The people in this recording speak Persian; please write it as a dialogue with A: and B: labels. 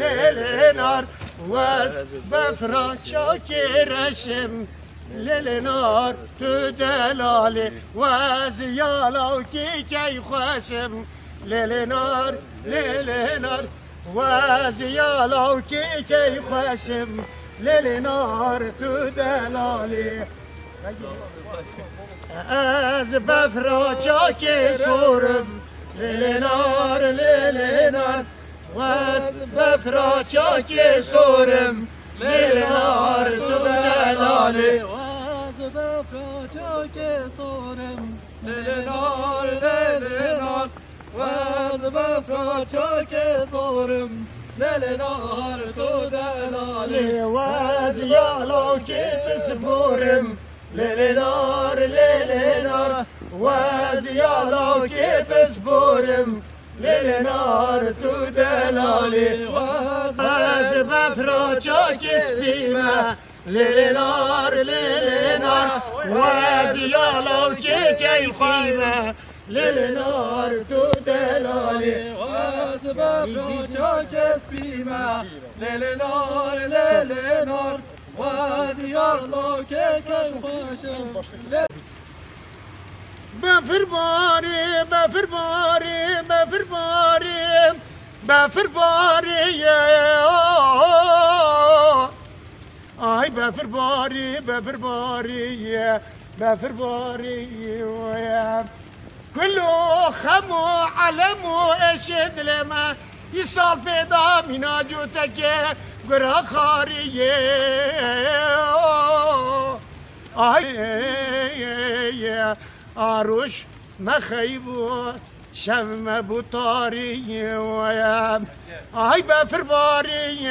A: ليلنار واز بفرا شاكرشم ليلنار تدلالي واز يالاو كي خوشم ليلنار واز يالاو كي خوشم ليلنار تدلالي از بفرا چاک سورم ليلنار واز بفرا چاک سورم ليلنار تدلالي
B: واز بفرا چاک سورم ليلنار واز بفرا چاک سورم ليلنار تدلالي
A: واز يالو كي سبورم ليلنار واز يالو كي بسبورم ليلنار تدلالي واز بفرا چاك سبيمه ليلنار واز يالو كي خيمه ليلنار تدلالي
B: واز بفرا چاك سبيمه ليلنار واز يالو كي خوشم
A: بفر باري آي بفر باري كله خمو علمو اشد لما يصال بيضا من عجوتك قرا خاريه آي آروش مخيبو شم بطاري ويا آي بفر باري